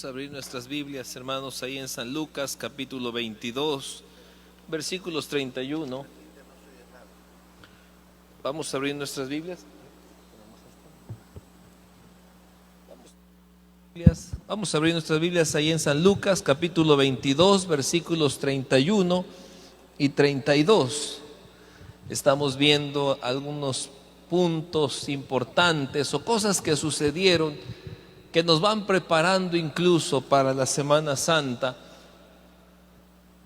Vamos a abrir nuestras Biblias, hermanos, ahí en San Lucas, capítulo 22, versículos 31. Vamos a abrir nuestras Biblias. Vamos a abrir nuestras Biblias ahí en San Lucas, capítulo 22, versículos 31 y 32. Estamos viendo algunos puntos importantes o cosas que sucedieron que nos van preparando incluso para la Semana Santa.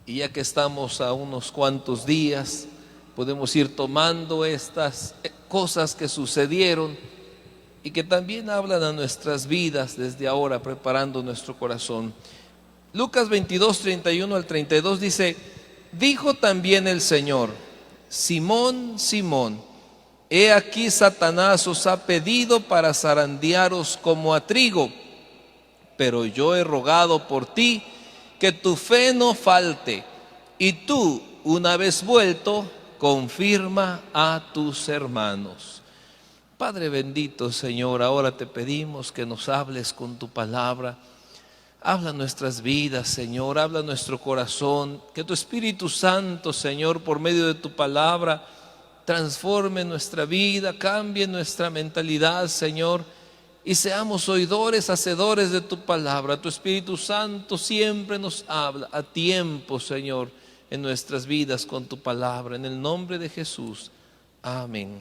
Y ya que estamos a unos cuantos días, podemos ir tomando estas cosas que sucedieron y que también hablan a nuestras vidas desde ahora, preparando nuestro corazón. Lucas 22, 31 al 32 dice: dijo también el Señor: Simón, Simón, he aquí Satanás os ha pedido para zarandearos como a trigo, pero yo he rogado por ti que tu fe no falte, y tú, una vez vuelto, confirma a tus hermanos. Padre bendito, Señor, ahora te pedimos que nos hables con tu palabra. Habla nuestras vidas, Señor, habla nuestro corazón, que tu Espíritu Santo, Señor, por medio de tu palabra, transforme nuestra vida, cambie nuestra mentalidad, Señor, y seamos oidores, hacedores de tu palabra. Tu Espíritu Santo siempre nos habla a tiempo, Señor, en nuestras vidas con tu palabra. En el nombre de Jesús, amén.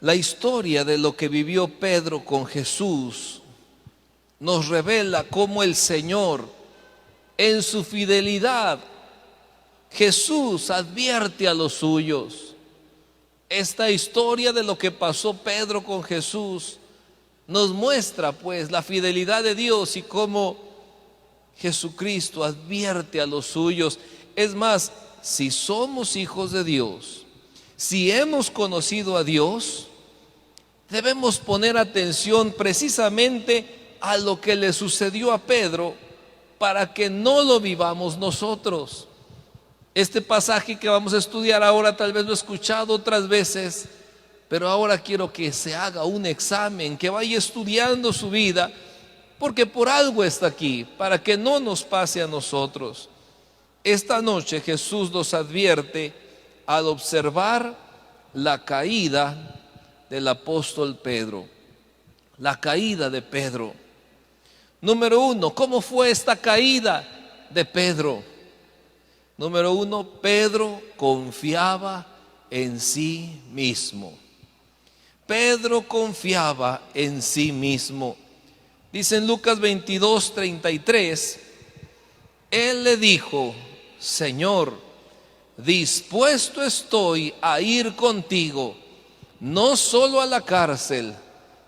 La historia de lo que vivió Pedro con Jesús nos revela cómo el Señor, en su fidelidad, Jesús advierte a los suyos. Esta historia de lo que pasó Pedro con Jesús nos muestra pues la fidelidad de Dios y cómo Jesucristo advierte a los suyos. Es más, si somos hijos de Dios, si hemos conocido a Dios, debemos poner atención precisamente a lo que le sucedió a Pedro para que no lo vivamos nosotros. Este pasaje que vamos a estudiar ahora tal vez lo he escuchado otras veces, pero ahora quiero que se haga un examen, que vaya estudiando su vida, porque por algo está aquí, para que no nos pase a nosotros. Esta noche Jesús nos advierte al observar la caída del apóstol Pedro, la caída de Pedro. Número uno, ¿cómo fue esta caída de Pedro? Número uno, Pedro confiaba en sí mismo. Pedro confiaba en sí mismo. Dice en Lucas 22, 33, él le dijo: Señor, dispuesto estoy a ir contigo, no solo a la cárcel,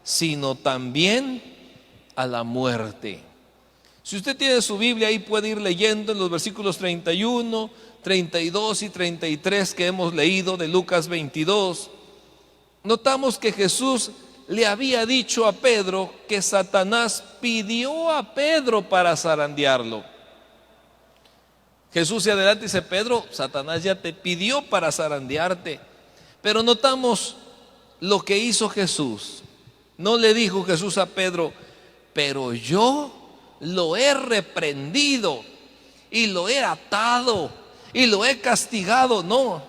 sino también a la muerte. Si usted tiene su Biblia, ahí puede ir leyendo en los versículos 31, 32 y 33 que hemos leído de Lucas 22. Notamos que Jesús le había dicho a Pedro que Satanás pidió a Pedro para zarandearlo. Jesús se adelanta y dice: Pedro, Satanás ya te pidió para zarandearte. Pero notamos lo que hizo Jesús. No le dijo Jesús a Pedro: pero yo lo he reprendido y lo he atado y lo he castigado. No,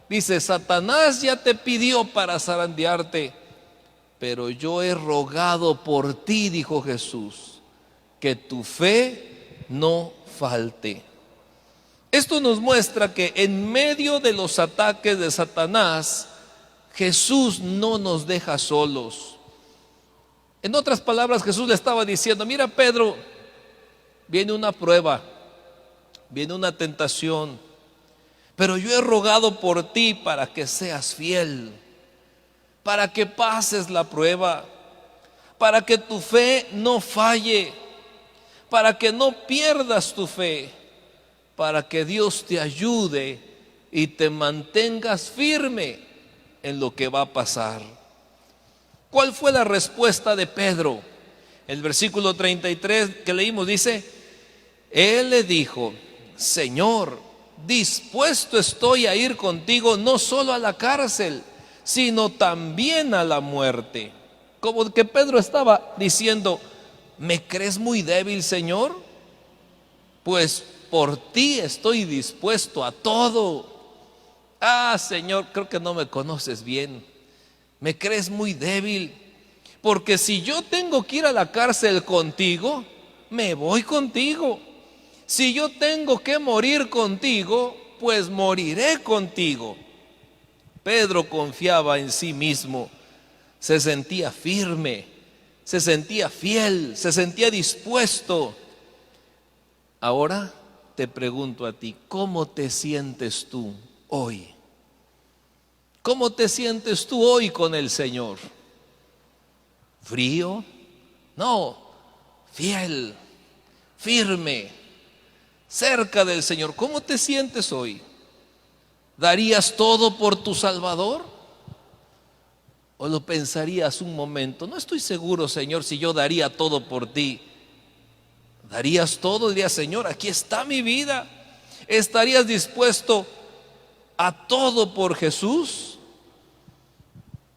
dice: Satanás ya te pidió para zarandearte, pero yo he rogado por ti, dijo Jesús, que tu fe no falte. Esto nos muestra que en medio de los ataques de Satanás, Jesús no nos deja solos. En otras palabras, Jesús le estaba diciendo: mira, Pedro, viene una prueba, viene una tentación, pero yo he rogado por ti para que seas fiel, para que pases la prueba, para que tu fe no falle, para que no pierdas tu fe, para que Dios te ayude y te mantengas firme en lo que va a pasar. ¿Cuál fue la respuesta de Pedro? El versículo 33 que leímos dice: él le dijo: Señor, dispuesto estoy a ir contigo no solo a la cárcel, sino también a la muerte. Como que Pedro estaba diciendo: ¿me crees muy débil, Señor? Pues por ti estoy dispuesto a todo. Ah, Señor, creo que no me conoces bien. Me crees muy débil, porque si yo tengo que ir a la cárcel contigo, me voy contigo. Si yo tengo que morir contigo, pues moriré contigo. Pedro confiaba en sí mismo, se sentía firme, se sentía fiel, se sentía dispuesto. Ahora te pregunto a ti, ¿cómo te sientes tú hoy? ¿Cómo te sientes tú hoy con el Señor? ¿Frío? No, fiel, firme, cerca del Señor. ¿Cómo te sientes hoy? ¿Darías todo por tu Salvador? ¿O lo pensarías un momento? No estoy seguro, Señor, si yo daría todo por ti. ¿Darías todo? Dirías: Señor, aquí está mi vida. ¿Estarías dispuesto a todo por Jesús?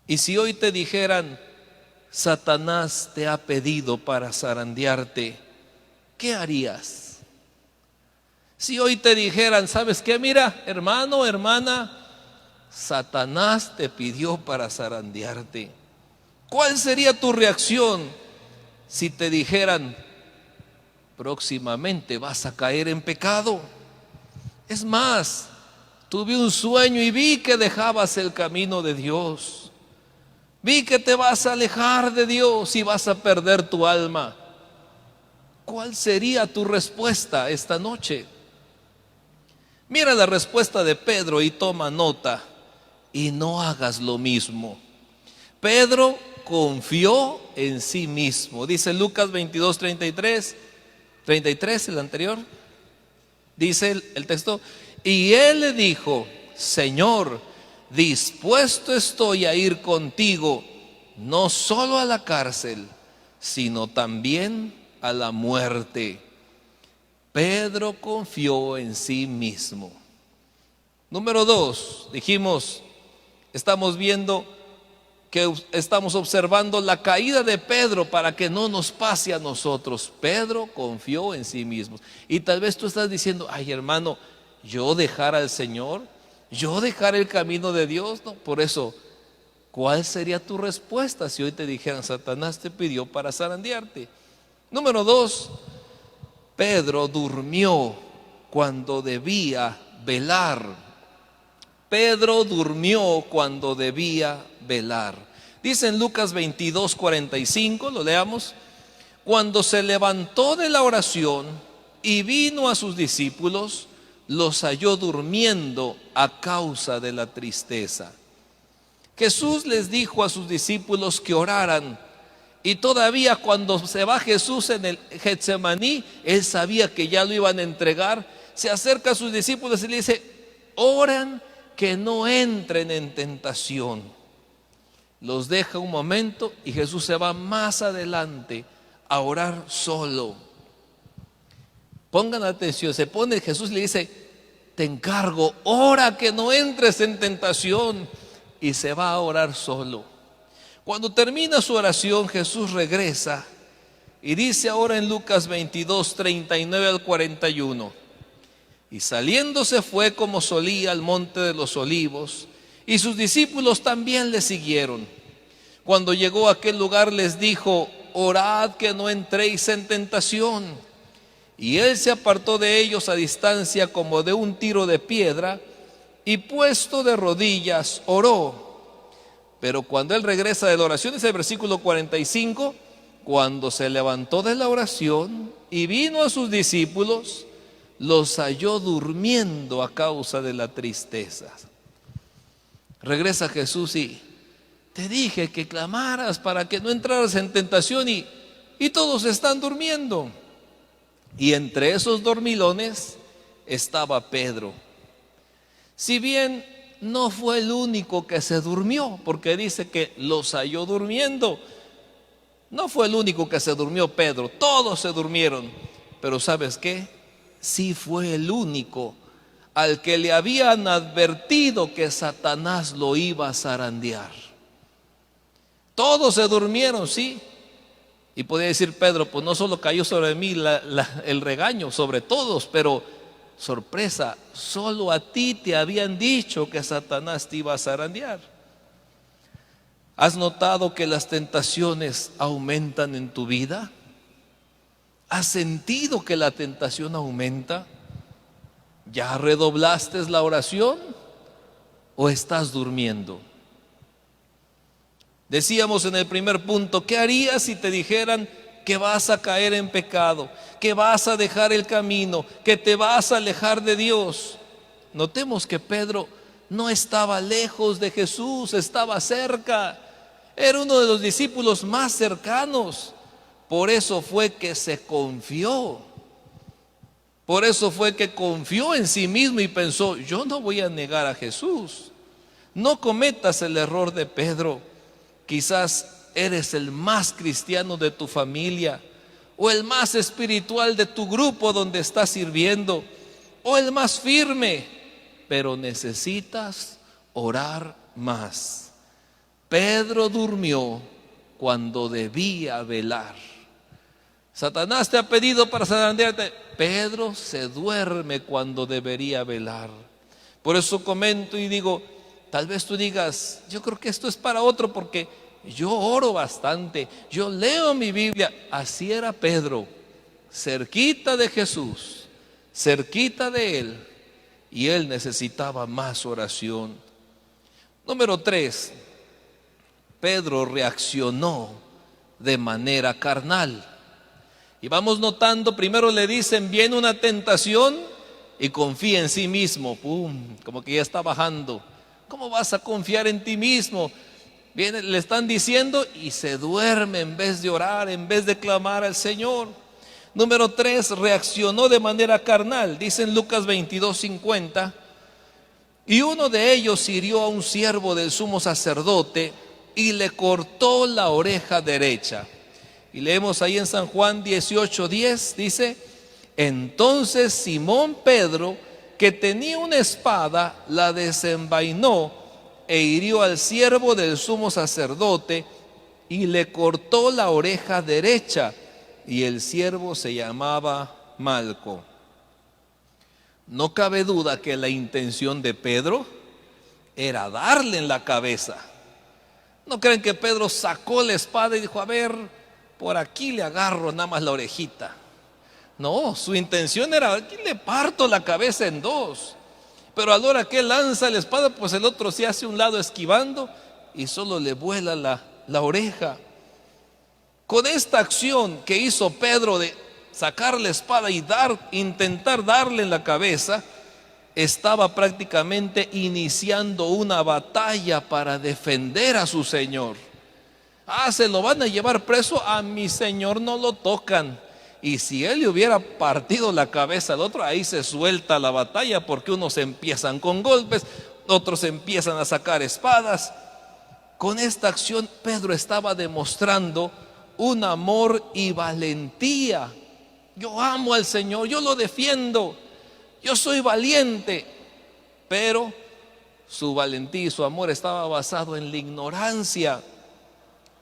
Y si hoy te dijeran: Satanás te ha pedido para zarandearte, ¿qué harías? Si hoy te dijeran: ¿sabes qué? Mira, hermano, hermana, Satanás te pidió para zarandearte, ¿cuál sería tu reacción si te dijeran: próximamente vas a caer en pecado? Es más, tuve un sueño y vi que dejabas el camino de Dios. Vi que te vas a alejar de Dios y vas a perder tu alma. ¿Cuál sería tu respuesta esta noche? Mira la respuesta de Pedro y toma nota, y no hagas lo mismo. Pedro confió en sí mismo. Dice Lucas 22, 33, el anterior. Dice el texto: y él le dijo: Señor, dispuesto estoy a ir contigo, no solo a la cárcel, sino también a la muerte. Pedro confió en sí mismo. Número 2, dijimos, estamos viendo que estamos observando la caída de Pedro para que no nos pase a nosotros. Pedro confió en sí mismo. Y tal vez tú estás diciendo: ay, hermano, yo dejar al Señor, yo dejar el camino de Dios. No, por eso, ¿cuál sería tu respuesta si hoy te dijeran: Satanás te pidió para zarandearte? Número 2, Pedro durmió cuando debía velar. Pedro durmió cuando debía velar. Dice en Lucas 22, 45, lo leamos: cuando se levantó de la oración y vino a sus discípulos, los halló durmiendo a causa de la tristeza. Jesús les dijo a sus discípulos que oraran, y todavía cuando se va Jesús en el Getsemaní, él sabía que ya lo iban a entregar. Se acerca a sus discípulos y le dice: oran que no entren en tentación. Los deja un momento y Jesús se va más adelante a orar solo. Pongan atención, se pone Jesús y le dice: te encargo, ora que no entres en tentación. Y se va a orar solo. Cuando termina su oración, Jesús regresa y dice ahora en Lucas 22, 39 al 41: y saliéndose fue como solía al monte de los olivos, y sus discípulos también le siguieron. Cuando llegó a aquel lugar les dijo: orad que no entréis en tentación. Y él se apartó de ellos a distancia como de un tiro de piedra, y puesto de rodillas oró. Pero cuando él regresa de la oración, es el versículo 45, cuando se levantó de la oración y vino a sus discípulos, los halló durmiendo a causa de la tristeza. Regresa Jesús y: te dije que clamaras para que no entraras en tentación, y todos están durmiendo. Y entre esos dormilones estaba Pedro. Si bien no fue el único que se durmió, porque dice que los halló durmiendo, no fue el único que se durmió Pedro, todos se durmieron. Pero ¿sabes qué? Sí fue el único al que le habían advertido que Satanás lo iba a zarandear. Todos se durmieron, sí. Y podía decir Pedro, pues no solo cayó sobre mí el regaño, sobre todos, pero sorpresa, solo a ti te habían dicho que Satanás te iba a zarandear. ¿Has notado que las tentaciones aumentan en tu vida? ¿Has sentido que la tentación aumenta? ¿Ya redoblaste la oración o estás durmiendo? Decíamos en el primer punto, ¿qué harías si te dijeran que vas a caer en pecado, que vas a dejar el camino, que te vas a alejar de Dios? Notemos que Pedro no estaba lejos de Jesús, estaba cerca. Era uno de los discípulos más cercanos. Por eso fue que se confió. Por eso fue que confió en sí mismo y pensó, yo no voy a negar a Jesús. No cometas el error de Pedro. Quizás eres el más cristiano de tu familia, o el más espiritual de tu grupo donde estás sirviendo, o el más firme, pero necesitas orar más. Pedro durmió cuando debía velar. Satanás te ha pedido para zarandearte. Pedro se duerme cuando debería velar. Por eso comento y digo, tal vez tú digas, yo creo que esto es para otro porque yo oro bastante, yo leo mi Biblia. Así era Pedro, cerquita de Jesús, cerquita de Él, y él necesitaba más oración. Número 3, Pedro reaccionó de manera carnal. Y vamos notando, primero le dicen, viene una tentación y confía en sí mismo. ¡Pum! Como que ya está bajando. ¿Cómo vas a confiar en ti mismo? Viene, le están diciendo y se duerme en vez de orar, en vez de clamar al Señor. Número 3, reaccionó de manera carnal. Dice en Lucas 22:50, y uno de ellos hirió a un siervo del sumo sacerdote y le cortó la oreja derecha. Y leemos ahí en San Juan 18:10, dice, entonces Simón Pedro, que tenía una espada, la desenvainó e hirió al siervo del sumo sacerdote y le cortó la oreja derecha, y el siervo se llamaba Malco. No cabe duda que la intención de Pedro era darle en la cabeza. ¿No creen que Pedro sacó la espada y dijo, a ver, por aquí le agarro nada más la orejita? No, su intención era, aquí le parto la cabeza en dos. Pero a la hora que él lanza la espada, pues el otro se hace a un lado esquivando y solo le vuela la oreja. Con esta acción que hizo Pedro de sacar la espada y intentar darle en la cabeza, estaba prácticamente iniciando una batalla para defender a su Señor. Se lo van a llevar preso, a mi Señor no lo tocan. Y si él le hubiera partido la cabeza al otro, ahí se suelta la batalla, porque unos empiezan con golpes, otros empiezan a sacar espadas. Con esta acción Pedro estaba demostrando un amor y valentía. Yo amo al Señor, yo lo defiendo, yo soy valiente. Pero su valentía y su amor estaba basado en la ignorancia.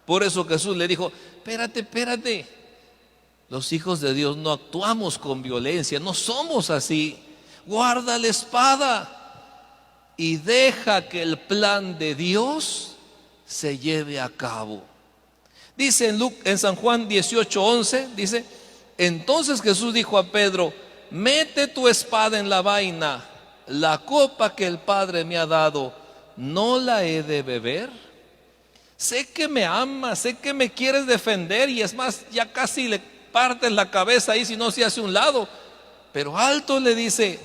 Por eso Jesús le dijo, espérate. Los hijos de Dios no actuamos con violencia, no somos así. Guarda la espada y deja que el plan de Dios se lleve a cabo. Dice en San Juan 18:11, dice, entonces Jesús dijo a Pedro, mete tu espada en la vaina, la copa que el Padre me ha dado, ¿no la he de beber? Sé que me amas, sé que me quieres defender, y es más, ya casi le partes la cabeza ahí si no se hace un lado. Pero alto, le dice,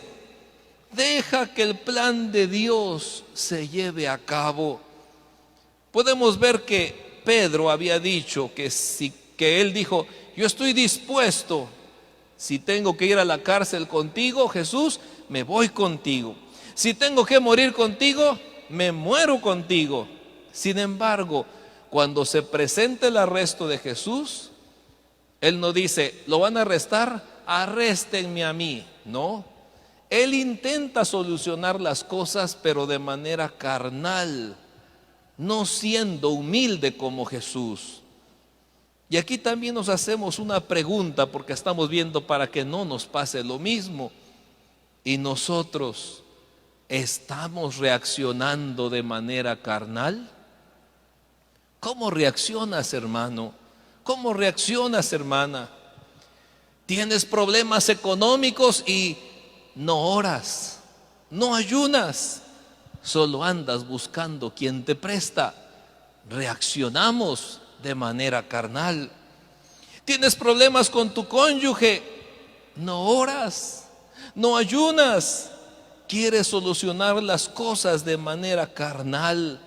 deja que el plan de Dios se lleve a cabo. Podemos ver que Pedro había dicho que él dijo, yo estoy dispuesto, si tengo que ir a la cárcel contigo, Jesús, me voy contigo. Si tengo que morir contigo, me muero contigo. Sin embargo, cuando se presenta el arresto de Jesús, él no dice, ¿lo van a arrestar? Arréstenme a mí. No, Él intenta solucionar las cosas, pero de manera carnal, no siendo humilde como Jesús. Y aquí también nos hacemos una pregunta, porque estamos viendo para que no nos pase lo mismo. Y nosotros estamos reaccionando de manera carnal. ¿Cómo reaccionas, hermano? ¿Cómo reaccionas, hermana? Tienes problemas económicos y no oras, no ayunas, solo andas buscando quien te presta. Reaccionamos de manera carnal. Tienes problemas con tu cónyuge, no oras, no ayunas, quieres solucionar las cosas de manera carnal,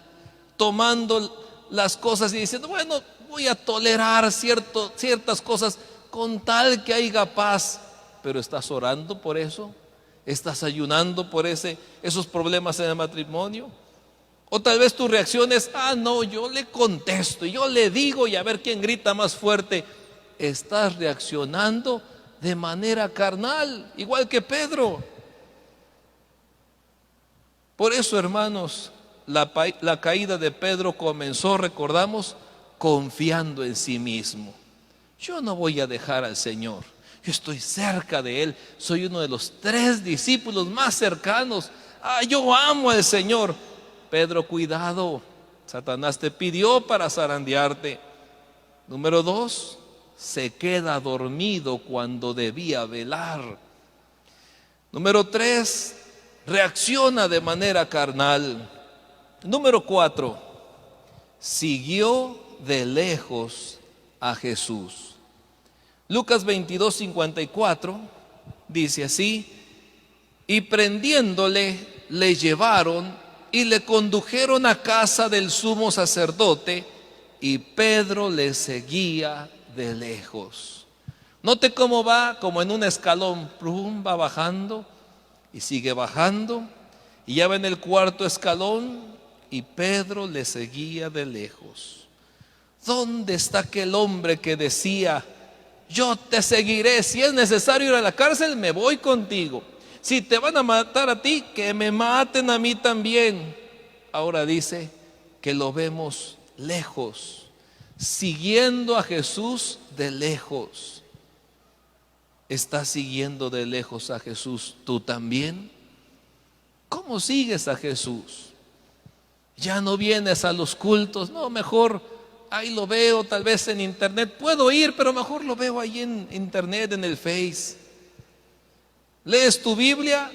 tomando las cosas y diciendo, bueno, voy a tolerar ciertas cosas con tal que haya paz. Pero ¿estás orando por eso? ¿Estás ayunando por esos problemas en el matrimonio? O tal vez tu reacción es, no, yo le contesto, yo le digo y a ver quién grita más fuerte. Estás reaccionando de manera carnal, igual que Pedro. Por eso, hermanos, la caída de Pedro comenzó, recordamos, confiando en sí mismo. Yo no voy a dejar al Señor, yo estoy cerca de Él, soy uno de los 3 discípulos más cercanos. Yo amo al Señor. Pedro, cuidado, Satanás te pidió para zarandearte. Número 2, se queda dormido cuando debía velar. Número 3, reacciona de manera carnal. Número 4, siguió de lejos a Jesús. Lucas 22:54 dice así: y prendiéndole, le llevaron y le condujeron a casa del sumo sacerdote, y Pedro le seguía de lejos. Note cómo va, como en un escalón, va bajando y sigue bajando, y ya va en el 4.º escalón, y Pedro le seguía de lejos. ¿Dónde está aquel hombre que decía, yo te seguiré, si es necesario ir a la cárcel, me voy contigo, si te van a matar a ti, que me maten a mí también? Ahora dice que lo vemos lejos, siguiendo a Jesús de lejos. ¿Estás siguiendo de lejos a Jesús tú también? ¿Cómo sigues a Jesús? Ya no vienes a los cultos, no, mejor ahí lo veo, tal vez en internet, puedo ir, pero mejor lo veo ahí en internet, en el Face. Lees tu Biblia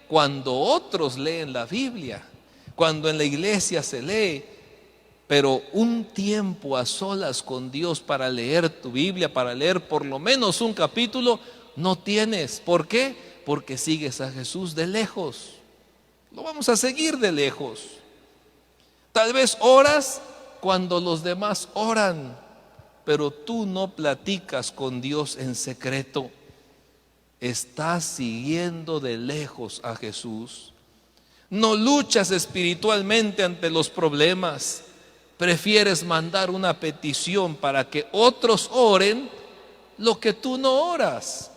cuando otros leen la Biblia, cuando en la iglesia se lee, pero un tiempo a solas con Dios para leer tu Biblia, para leer por lo menos un capítulo, no tienes. ¿Por qué? Porque sigues a Jesús de lejos. Lo vamos a seguir de lejos. Tal vez oras cuando los demás oran, pero tú no platicas con Dios en secreto. Estás siguiendo de lejos a Jesús. No luchas espiritualmente ante los problemas. Prefieres mandar una petición para que otros oren lo que tú no oras.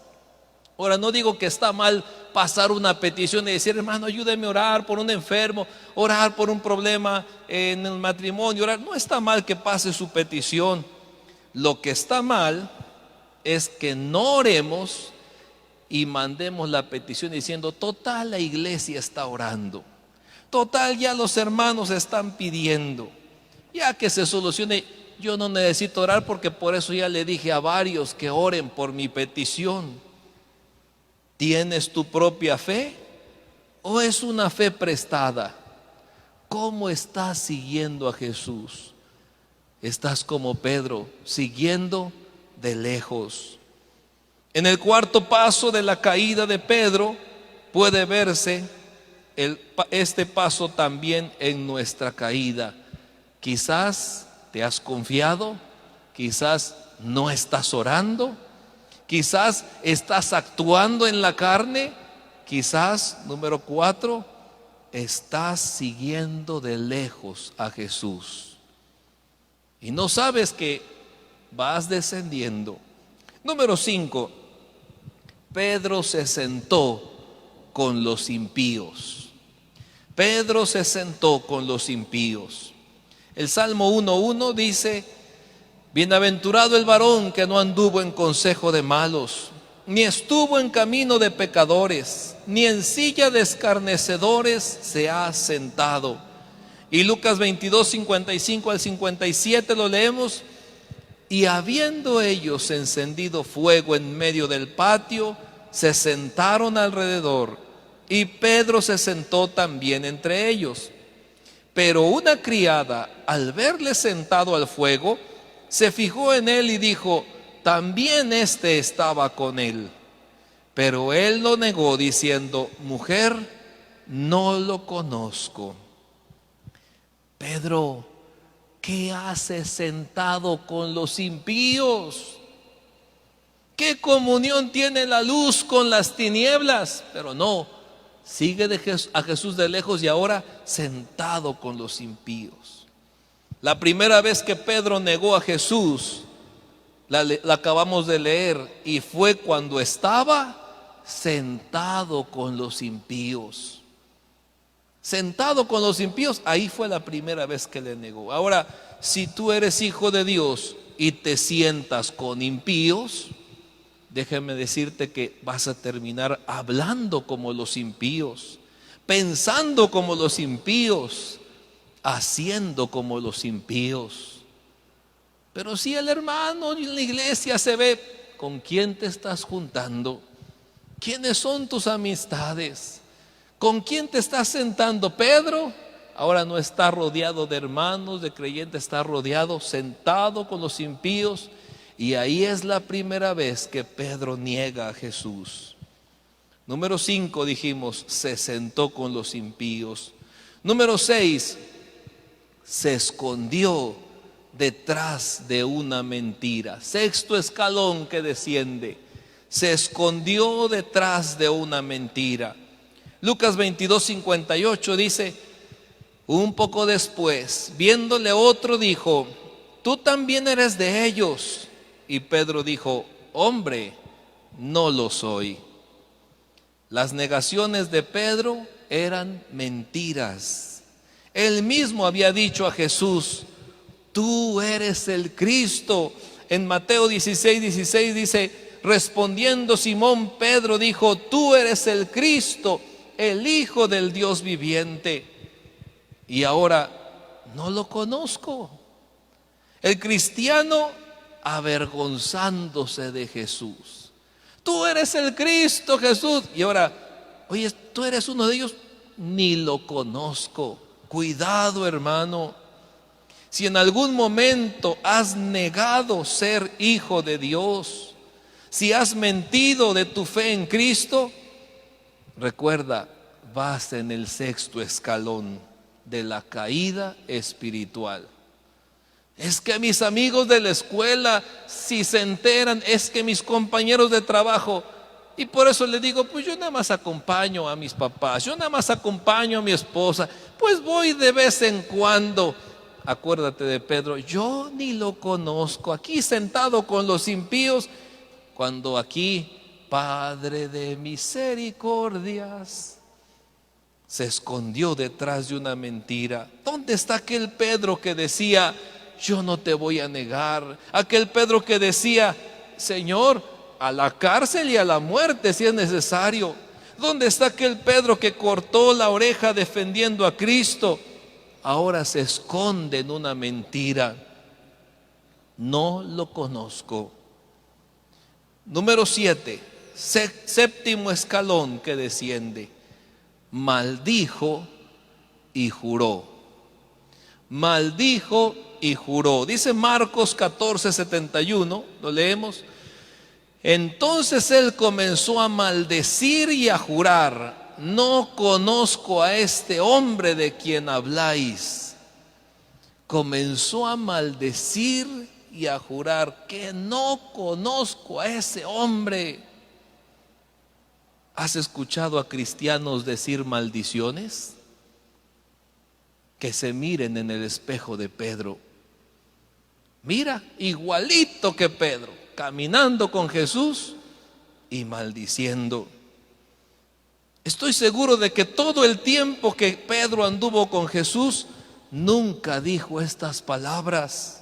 Ahora, no digo que está mal pasar una petición y decir, hermano, ayúdeme a orar por un enfermo, orar por un problema en el matrimonio, orar. No está mal que pase su petición. Lo que está mal es que no oremos y mandemos la petición diciendo, total, la iglesia está orando, total, ya los hermanos están pidiendo, ya que se solucione, yo no necesito orar porque por eso ya le dije a varios que oren por mi petición. ¿Tienes tu propia fe o es una fe prestada? ¿Cómo estás siguiendo a Jesús? Estás como Pedro, siguiendo de lejos. En el 4.º paso de la caída de Pedro puede verse este paso también en nuestra caída. Quizás te has confiado, quizás no estás orando, quizás estás actuando en la carne, quizás, número 4, estás siguiendo de lejos a Jesús y no sabes que vas descendiendo. Número 5, Pedro se sentó con los impíos. Pedro se sentó con los impíos. El Salmo 1:1 dice: bienaventurado el varón que no anduvo en consejo de malos, ni estuvo en camino de pecadores, ni en silla de escarnecedores se ha sentado. Y Lucas 22:55 al 57 lo leemos: y habiendo ellos encendido fuego en medio del patio, se sentaron alrededor, y Pedro se sentó también entre ellos. Pero una criada, al verle sentado al fuego, se fijó en él y dijo: también éste estaba con él. Pero él lo negó, diciendo: mujer, no lo conozco. Pedro, ¿qué haces sentado con los impíos? ¿Qué comunión tiene la luz con las tinieblas? Pero no, sigue a Jesús de lejos y ahora sentado con los impíos. La primera vez que Pedro negó a Jesús, la acabamos de leer, y fue cuando estaba sentado con los impíos. Sentado con los impíos, ahí fue la primera vez que le negó. Ahora, si tú eres hijo de Dios y te sientas con impíos, déjame decirte que vas a terminar hablando como los impíos, pensando como los impíos, haciendo como los impíos. Pero si el hermano en la iglesia se ve, ¿con quién te estás juntando? ¿Quiénes son tus amistades? ¿Con quién te estás sentando? Pedro ahora no está rodeado de hermanos, de creyentes, está rodeado, sentado con los impíos. Y ahí es la primera vez que Pedro niega a Jesús. Número 5, dijimos, se sentó con los impíos. Número 6, se escondió detrás de una mentira. Sexto escalón que desciende: se escondió detrás de una mentira. Lucas 22:58 dice: un poco después, viéndole otro, dijo: tú también eres de ellos. Y Pedro dijo: hombre, no lo soy. Las negaciones de Pedro eran mentiras. Él mismo había dicho a Jesús: tú eres el Cristo. En Mateo 16:16 dice: respondiendo Simón Pedro dijo: tú eres el Cristo, el Hijo del Dios viviente. Y ahora no lo conozco. El cristiano avergonzándose de Jesús. Tú eres el Cristo, Jesús. Y ahora, oye, tú eres uno de ellos, ni lo conozco. Cuidado, hermano. Si en algún momento has negado ser hijo de Dios, si has mentido de tu fe en Cristo, recuerda, vas en el sexto escalón de la caída espiritual. Es que mis amigos de la escuela, si se enteran, es que mis compañeros de trabajo, y por eso le digo: pues yo nada más acompaño a mis papás, yo nada más acompaño a mi esposa, pues voy de vez en cuando. Acuérdate de Pedro: yo ni lo conozco, aquí sentado con los impíos, cuando aquí, Padre de misericordias, se escondió detrás de una mentira. ¿Dónde está aquel Pedro que decía: yo no te voy a negar? Aquel Pedro que decía: Señor, a la cárcel y a la muerte si es necesario. ¿Dónde está aquel Pedro que cortó la oreja defendiendo a Cristo? Ahora se esconde en una mentira. No lo conozco. Número 7, séptimo escalón que desciende: maldijo y juró. Maldijo y juró. Dice Marcos 14:71, lo leemos: entonces él comenzó a maldecir y a jurar: no conozco a este hombre de quien habláis. Comenzó a maldecir y a jurar que no conozco a ese hombre. ¿Has escuchado a cristianos decir maldiciones? Que se miren en el espejo de Pedro. Mira, igualito que Pedro, caminando con Jesús y maldiciendo. Estoy seguro de que todo el tiempo que Pedro anduvo con Jesús, nunca dijo estas palabras.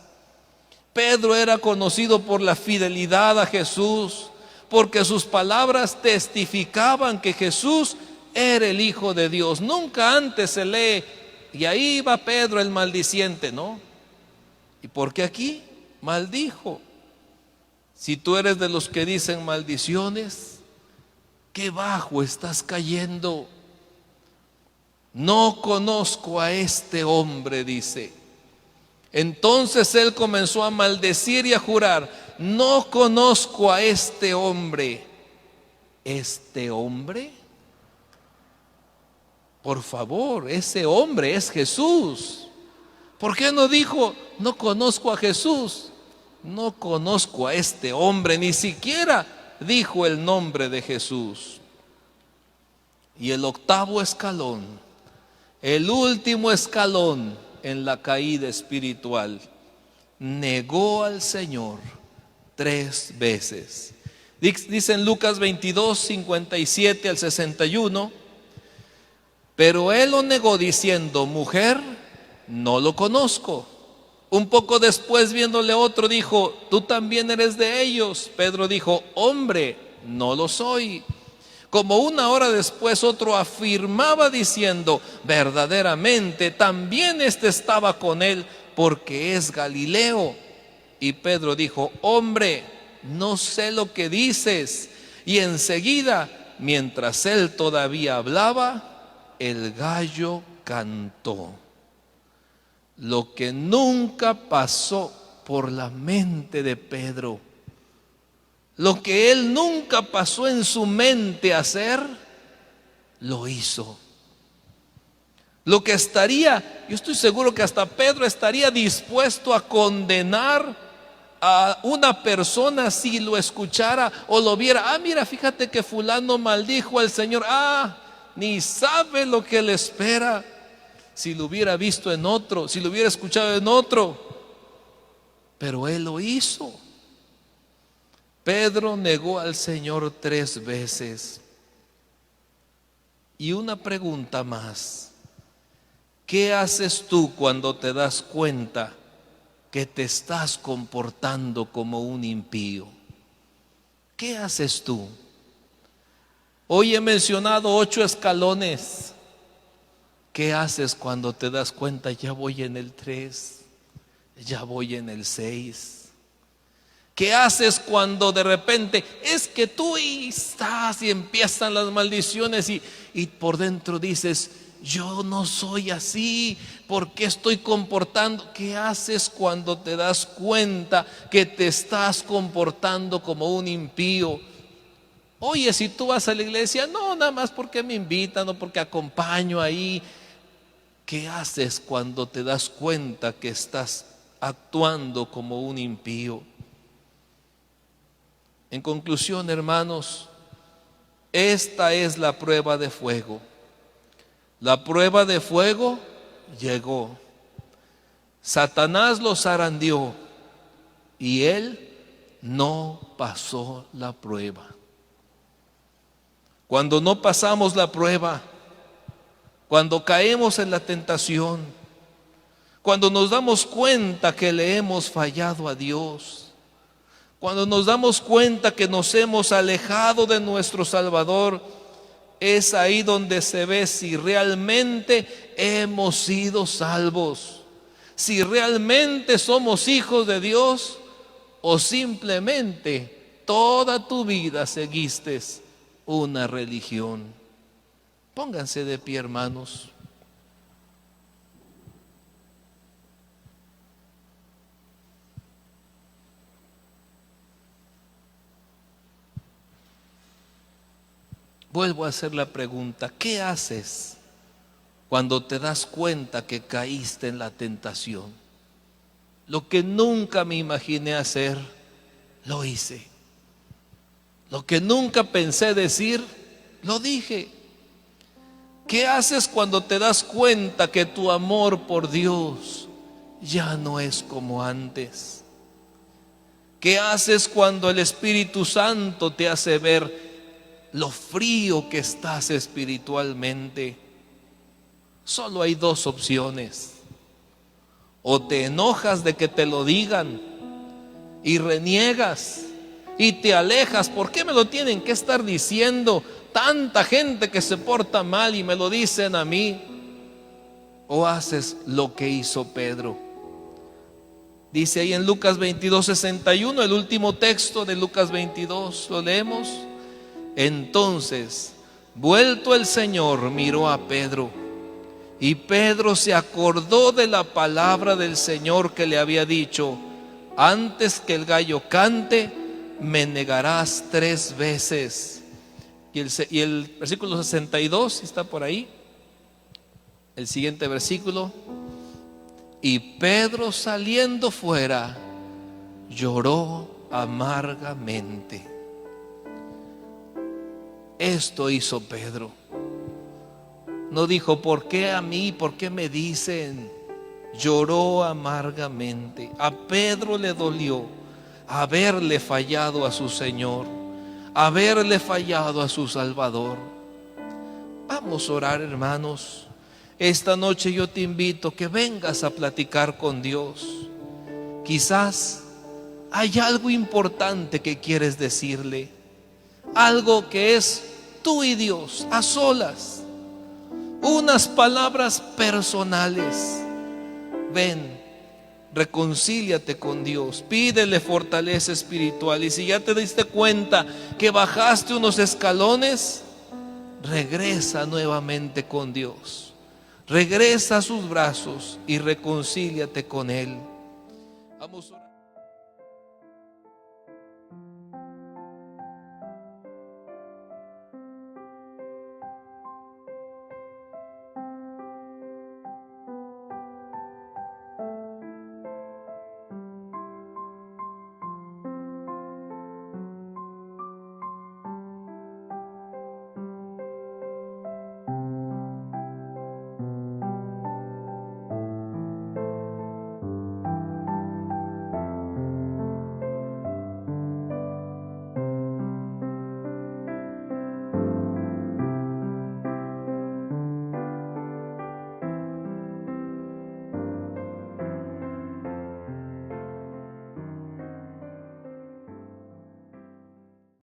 Pedro era conocido por la fidelidad a Jesús, porque sus palabras testificaban que Jesús era el Hijo de Dios. Nunca antes se lee, y ahí va Pedro el maldiciente, ¿no? ¿Y por qué aquí? Maldijo. Si tú eres de los que dicen maldiciones, qué bajo estás cayendo. No conozco a este hombre, dice. Entonces él comenzó a maldecir y a jurar: no conozco a este hombre. ¿Este hombre? Por favor, ese hombre es Jesús. ¿Por qué no dijo: no conozco a Jesús? No conozco a este hombre. Ni siquiera dijo el nombre de Jesús. Y el octavo escalón, el último escalón en la caída espiritual, negó al Señor 3 veces. Dice en Lucas 22, 57 al 61: pero él lo negó diciendo: mujer, no lo conozco. Un poco después, viéndole otro, dijo: tú también eres de ellos. Pedro dijo: hombre, no lo soy. Como 1 hora después, otro afirmaba diciendo: verdaderamente también este estaba con él, porque es Galileo. Y Pedro dijo: hombre, no sé lo que dices. Y enseguida, mientras él todavía hablaba, el gallo cantó. Lo que nunca pasó por la mente de Pedro, lo que él nunca pasó en su mente hacer, lo hizo. Lo que yo estoy seguro que hasta Pedro estaría dispuesto a condenar a una persona si lo escuchara o lo viera. Mira, fíjate que fulano maldijo al Señor. Ni sabe lo que le espera. Si lo hubiera visto en otro, si lo hubiera escuchado en otro. Pero él lo hizo. Pedro negó al Señor 3 veces. Y una pregunta más: ¿qué haces tú cuando te das cuenta que te estás comportando como un impío? ¿Qué haces tú? Hoy he mencionado 8 escalones. ¿Qué haces cuando te das cuenta: ya voy en el 3, ya voy en el 6? ¿Qué haces cuando de repente es que tú estás y empiezan las maldiciones y por dentro dices: yo no soy así, ¿por qué estoy comportando? ¿Qué haces cuando te das cuenta que te estás comportando como un impío? Oye, si tú vas a la iglesia, no, nada más porque me invitan o porque acompaño ahí. ¿Qué haces cuando te das cuenta que estás actuando como un impío? En conclusión, hermanos, esta es la prueba de fuego. La prueba de fuego llegó. Satanás lo zarandeó y él no pasó la prueba. Cuando no pasamos la prueba, cuando caemos en la tentación, cuando nos damos cuenta que le hemos fallado a Dios, cuando nos damos cuenta que nos hemos alejado de nuestro Salvador, es ahí donde se ve si realmente hemos sido salvos, si realmente somos hijos de Dios o simplemente toda tu vida seguiste una religión. Pónganse de pie, hermanos. Vuelvo a hacer la pregunta: ¿qué haces cuando te das cuenta que caíste en la tentación? Lo que nunca me imaginé hacer, lo hice. Lo que nunca pensé decir, lo dije. ¿Qué haces cuando te das cuenta que tu amor por Dios ya no es como antes? ¿Qué haces cuando el Espíritu Santo te hace ver lo frío que estás espiritualmente, solo hay dos opciones. O te enojas de que te lo digan y reniegas y te alejas. ¿Por qué me lo tienen que estar diciendo tanta gente que se porta mal y me lo dicen a mí? O haces lo que hizo Pedro. Dice ahí en Lucas 22:61, el último texto de Lucas 22, lo leemos. Entonces, vuelto el Señor, miró a Pedro, y Pedro se acordó de la palabra del Señor que le había dicho: antes que el gallo cante, me negarás 3 veces. Y el versículo 62 está por ahí. El siguiente versículo: y Pedro, saliendo fuera, lloró amargamente. Esto hizo Pedro. No dijo: ¿por qué a mí? ¿Por qué me dicen? Lloró amargamente. A Pedro le dolió haberle fallado a su Señor, haberle fallado a su Salvador. Vamos a orar, hermanos. Esta noche yo te invito que vengas a platicar con Dios. Quizás hay algo importante que quieres decirle, algo que es tú y Dios a solas, unas palabras personales. Ven, reconcíliate con Dios, pídele fortaleza espiritual. Y si ya te diste cuenta que bajaste unos escalones, regresa nuevamente con Dios. Regresa a sus brazos y reconcíliate con Él. Vamos a orar.